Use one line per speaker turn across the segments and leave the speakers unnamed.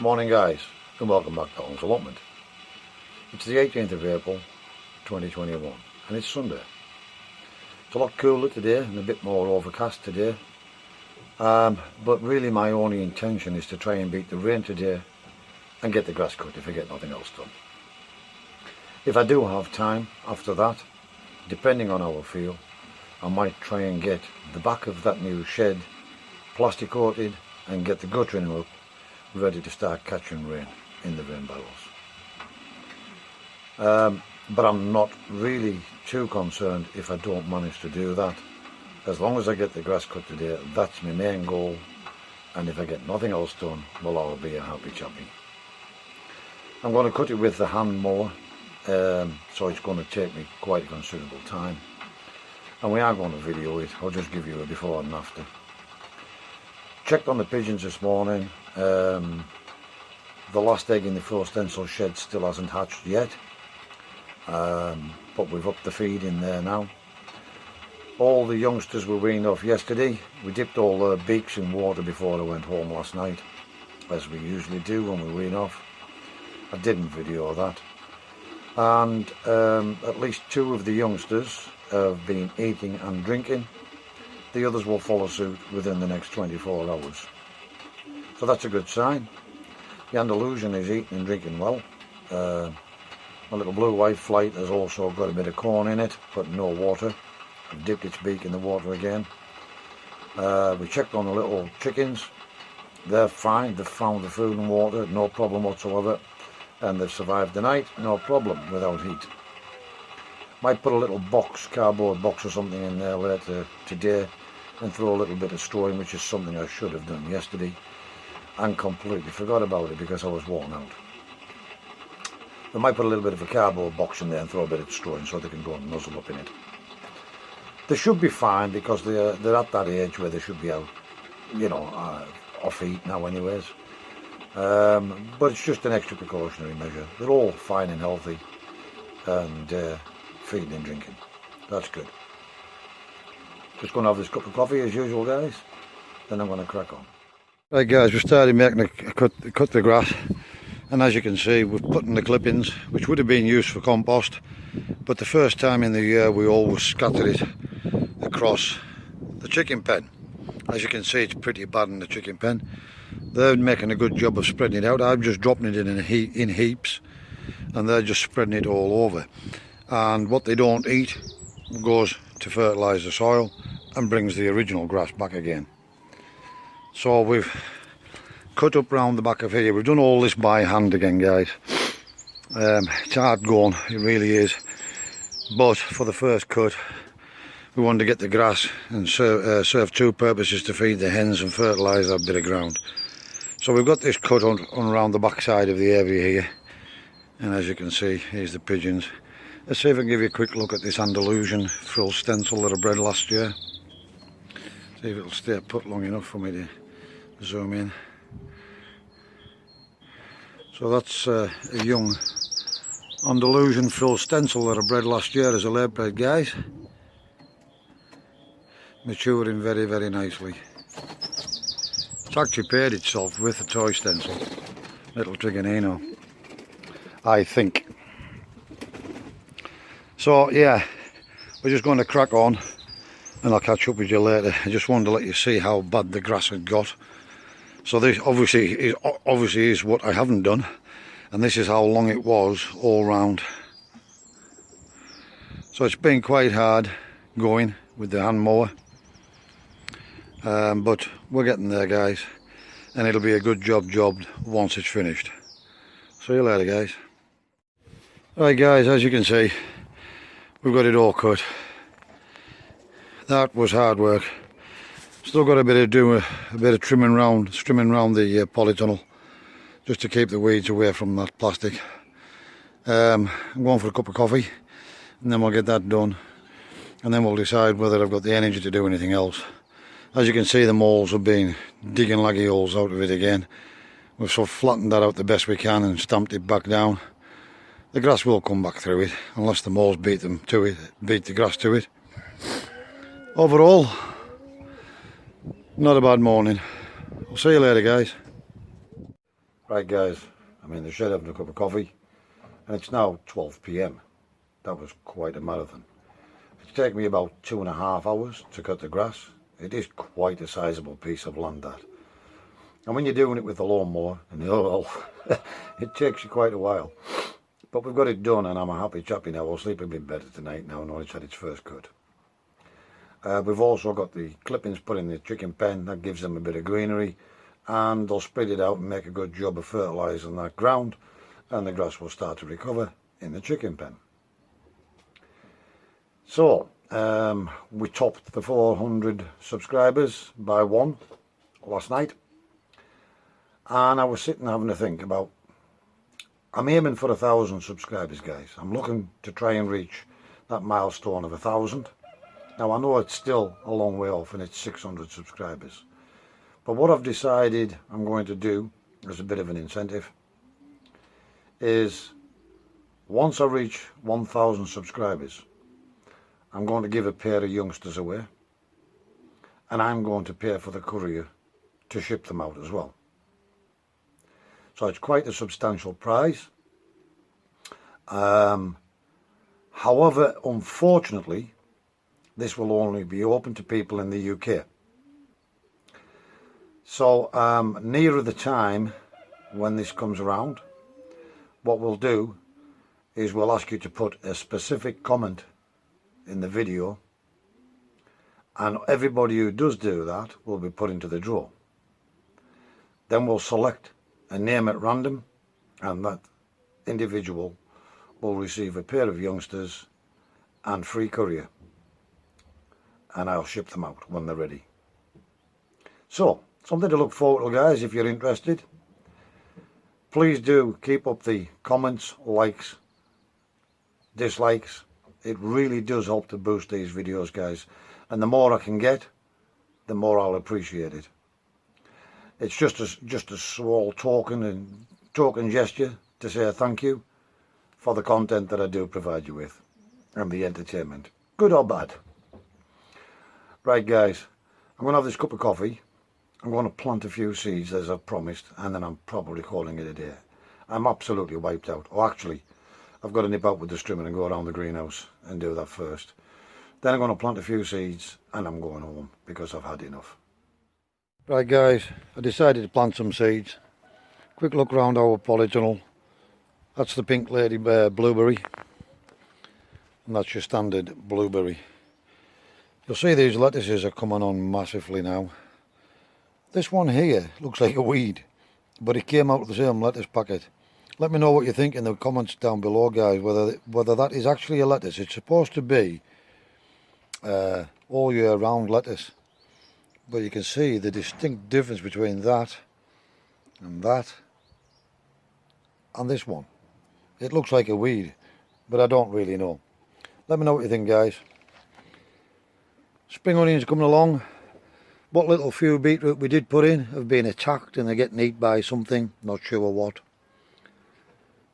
Morning guys, and welcome back to Allotment. It's the 18th of April 2021 and it's Sunday. It's a lot cooler today and a bit more overcast today, but really my only intention is to try and beat the rain today and get the grass cut if I get nothing else done. If I do have time after that, depending on how I feel, I might try and get the back of that new shed plastic coated and get the guttering up ready to start catching rain in the rain barrels. But I'm not really too concerned if I don't manage to do that. As long as I get the grass cut today, that's my main goal, and if I get nothing else done, well, I'll be a happy chappy. I'm going to cut it with the hand mower, so it's going to take me quite a considerable time, and we are going to video it. I'll just give you a before and after. Checked on the pigeons this morning. The last egg in the full stencil shed still hasn't hatched yet, but we've upped the feed in there now. All the youngsters were weaned off yesterday. We dipped all their beaks in water before I went home last night, as we usually do when we wean off. I didn't video that, and at least 2 of the youngsters have been eating and drinking. The others will follow suit within the next 24 hours. So that's a good sign. The Andalusian is eating and drinking well. My little blue-white flight has also got a bit of corn in it, but no water. I've dipped its beak in the water again. We checked on the little chickens. They're fine. They've found the food and water, no problem whatsoever. And they've survived the night, no problem, without heat. Might put a little box, cardboard box or something in there later today and throw a little bit of straw in, which is something I should have done yesterday and completely forgot about it because I was worn out. I might put a little bit of a cardboard box in there and throw a bit of straw in so they can go and nuzzle up in it. They should be fine because they're at that age where they should be out, off heat now anyways. But it's just an extra precautionary measure. They're all fine and healthy and feeding and drinking. That's good. Just going to have this cup of coffee as usual, guys. Then I'm going to crack on. Right guys, we started making a cut the grass, and as you can see we're putting the clippings, which would have been used for compost, but the first time in the year we always scatter it across the chicken pen. As you can see, it's pretty bad in the chicken pen. They're making a good job of spreading it out. I'm just dropping it in heaps, and they're just spreading it all over. And what they don't eat goes to fertilise the soil and brings the original grass back again. So we've cut up round the back of here. We've done all this by hand again, guys. It's hard going, it really is. But for the first cut, we wanted to get the grass and serve 2 purposes: to feed the hens and fertilise that bit of ground. So we've got this cut on around the back side of the area here, and as you can see, here's the pigeons. Let's see if I can give you a quick look at this Andalusian frill stencil that I bred last year. See if it'll stay put long enough for me to zoom in. So that's a young Andalusian frill stencil that I bred last year as a late bred, guys. Maturing very, very nicely. It's actually paid itself with the toy stencil, little Trigonino, I think. So yeah, we're just going to crack on and I'll catch up with you later. I just wanted to let you see how bad the grass had got. So this obviously is what I haven't done, and this is how long it was all round. So it's been quite hard going with the hand mower, but we're getting there, guys, and it'll be a good job once it's finished. See you later, guys. Right guys, as you can see, we've got it all cut. That was hard work. Still got a bit of trimming round the polytunnel, just to keep the weeds away from that plastic. I'm going for a cup of coffee, and then we'll get that done, and then we'll decide whether I've got the energy to do anything else. As you can see, the moles have been digging laggy holes out of it again. We've sort of flattened that out the best we can and stamped it back down. The grass will come back through it, unless the moles beat the grass to it. Overall, not a bad morning. I'll see you later, guys. Right guys, I'm in the shed having a cup of coffee and it's now 12 p.m. That was quite a marathon. It's taken me about 2.5 hours to cut the grass. It is quite a sizable piece of land, that. And when you're doing it with the lawnmower and the oil, it takes you quite a while. But we've got it done and I'm a happy chappy now. I'll sleep a bit better tonight now knowing it's had its first cut. We've also got the clippings put in the chicken pen. That gives them a bit of greenery, and they'll spread it out and make a good job of fertilising that ground, and the grass will start to recover in the chicken pen. So we topped the 400 subscribers by one last night, and I was sitting having to think about, I'm aiming for 1,000 subscribers, guys. I'm looking to try and reach that milestone of 1,000. Now I know it's still a long way off and it's 600 subscribers, but what I've decided I'm going to do as a bit of an incentive is, once I reach 1,000 subscribers, I'm going to give a pair of youngsters away, and I'm going to pay for the courier to ship them out as well. So it's quite a substantial prize. However, unfortunately, this will only be open to people in the UK. So nearer the time when this comes around, what we'll do is we'll ask you to put a specific comment in the video, and everybody who does do that will be put into the draw. Then we'll select a name at random, and that individual will receive a pair of youngsters and free courier, and I'll ship them out when they're ready. So, something to look forward to, guys. If you're interested, please do keep up the comments, likes, dislikes. It really does help to boost these videos, guys, and the more I can get, the more I'll appreciate it. It's just a small token gesture to say thank you for the content that I do provide you with, and the entertainment, good or bad. Right guys, I'm going to have this cup of coffee. I'm going to plant a few seeds as I've promised, and then I'm probably calling it a day. I'm absolutely wiped out. Oh, actually, I've got to nip out with the strimmer and go around the greenhouse and do that first. Then I'm going to plant a few seeds and I'm going home because I've had enough. Right guys, I decided to plant some seeds. Quick look around our polytunnel. That's the pink lady blueberry, and that's your standard blueberry. You'll see these lettuces are coming on massively now. This one here looks like a weed, but it came out of the same lettuce packet. Let me know what you think in the comments down below, guys, whether that is actually a lettuce. It's supposed to be all year round lettuce, but you can see the distinct difference between that and this one. It looks like a weed, but I don't really know. Let me know what you think, guys. Spring onions coming along. What little few beetroot we did put in have been attacked and they're getting eaten by something, not sure what.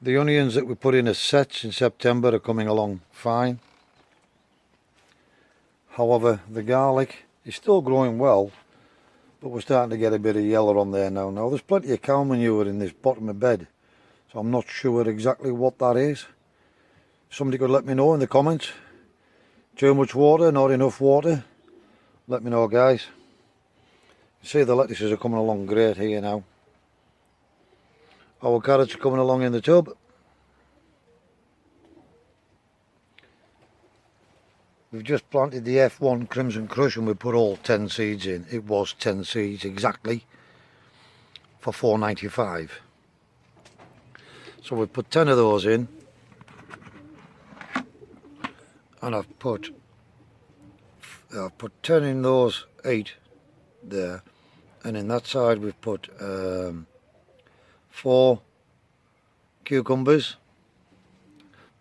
The onions that we put in as sets in September are coming along fine. However, the garlic is still growing well, but we're starting to get a bit of yellow on there now. Now there's plenty of cow manure in this bottom of bed, so I'm not sure exactly what that is. Somebody could let me know in the comments. Too much water, not enough water? Let me know, guys. You see the lettuces are coming along great here now. Our carrots are coming along in the tub. We've just planted the F1 Crimson Crush and we put all 10 seeds in. It was 10 seeds exactly for £4.95. So we put 10 of those in, and I've put 10 in those 8 there, and in that side we've put 4 cucumbers,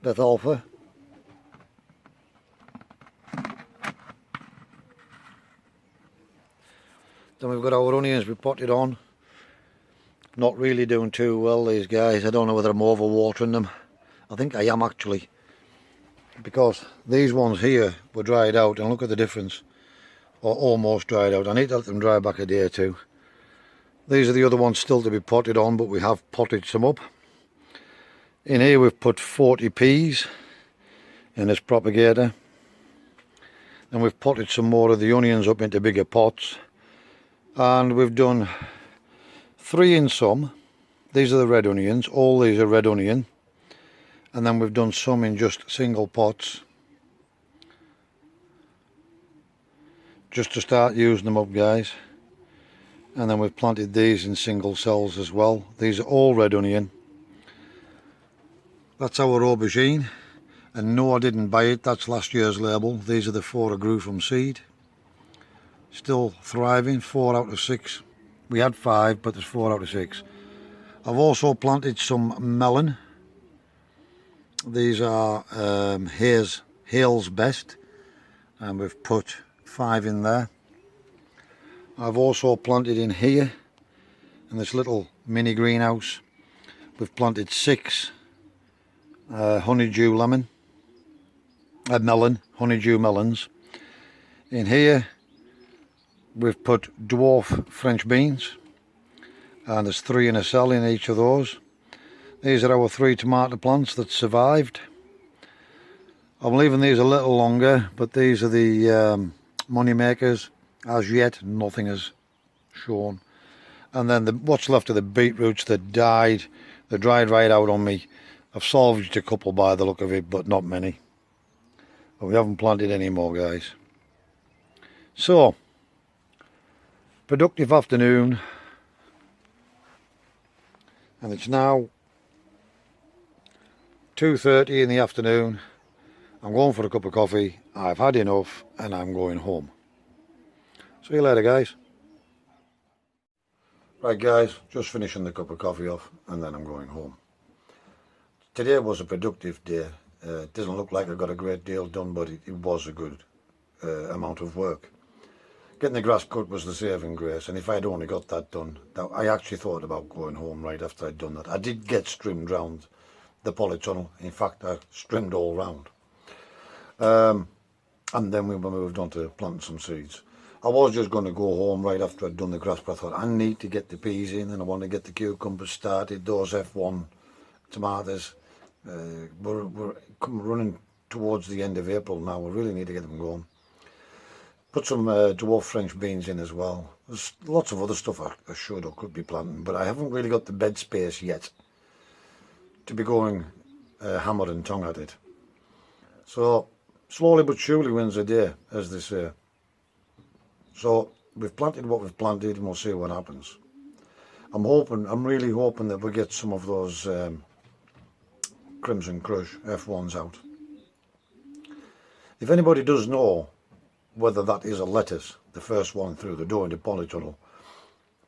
Beth Alpha, then we've got our onions we potted on. Not really doing too well, these guys. I don't know whether I'm overwatering them. I think I am actually, because these ones here were dried out, and look at the difference, or almost dried out. I need to let them dry back a day or two. These are the other ones still to be potted on, but we have potted some up. In here we've put 40 peas in this propagator, and we've potted some more of the onions up into bigger pots, and we've done 3 in some. These are the red onions, all these are red onion, and then we've done some in just single pots just to start using them up, guys. And then we've planted these in single cells as well. These are all red onion. That's our aubergine, and no, I didn't buy it, that's last year's label. These are the 4 I grew from seed, still thriving, 4 out of 6. We had 5, but there's 4 out of 6. I've also planted some melon. These are Hale's Best, and we've put 5 in there. I've also planted in here, in this little mini greenhouse, we've planted 6 honeydew melon, honeydew melons. In here we've put dwarf French beans, and there's 3 in a cell in each of those. These are our 3 tomato plants that survived. I'm leaving these a little longer, but these are the money makers. As yet nothing has shown. And then what's left of the beetroots that died, they dried right out on me. I've salvaged a couple by the look of it, but not many. But we haven't planted any more, guys. So, productive afternoon, and it's now 2:30 in the afternoon. I'm going for a cup of coffee. I've had enough and I'm going home. See you later, guys. Right, guys, just finishing the cup of coffee off and then I'm going home. Today was a productive day. It doesn't look like I got a great deal done, but it was a good amount of work. Getting the grass cut was the saving grace, and if I'd only got that done, I actually thought about going home right after I'd done that. I did get trimmed round the polytunnel. In fact, I trimmed all round. And then we moved on to planting some seeds. I was just going to go home right after I'd done the grass, but I thought I need to get the peas in, and I want to get the cucumbers started, those F1 tomatoes. We're running towards the end of April now. We really need to get them going. Put some dwarf French beans in as well. There's lots of other stuff I should or could be planting, but I haven't really got the bed space yet to be going hammer and tongue at it. So slowly but surely wins a day, as they say. So we've planted what we've planted, and we'll see what happens. I'm really hoping that we get some of those Crimson Crush F1s out. If anybody does know whether that is a lettuce, the first one through the door into polytunnel,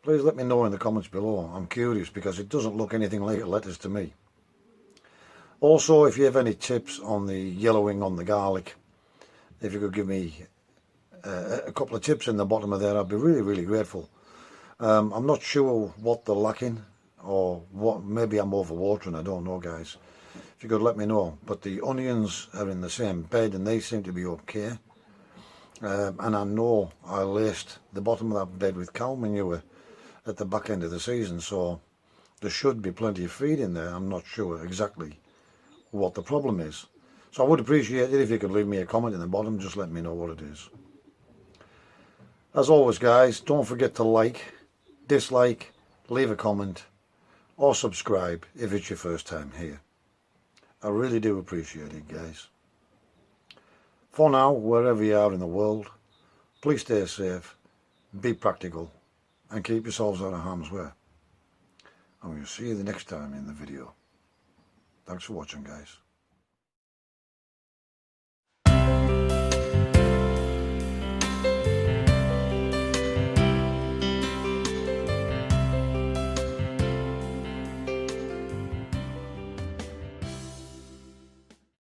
please let me know in the comments below. I'm curious, because it doesn't look anything like a lettuce to me. Also, if you have any tips on the yellowing on the garlic, if you could give me a couple of tips in the bottom of there, I'd be really, really grateful. I'm not sure what they're lacking, or what, maybe I'm overwatering, I don't know, guys. If you could let me know. But the onions are in the same bed and they seem to be okay. And I know I laced the bottom of that bed with cow manure at the back end of the season, so there should be plenty of feed in there. I'm not sure exactly what the problem is. So I would appreciate it if you could leave me a comment in the bottom, just let me know what it is. As always, guys, don't forget to like, dislike, leave a comment, or subscribe if it's your first time here. I really do appreciate it, guys. For now, wherever you are in the world, please stay safe, be practical, and keep yourselves out of harm's way. And we'll see you the next time in the video. Thanks for watching, guys.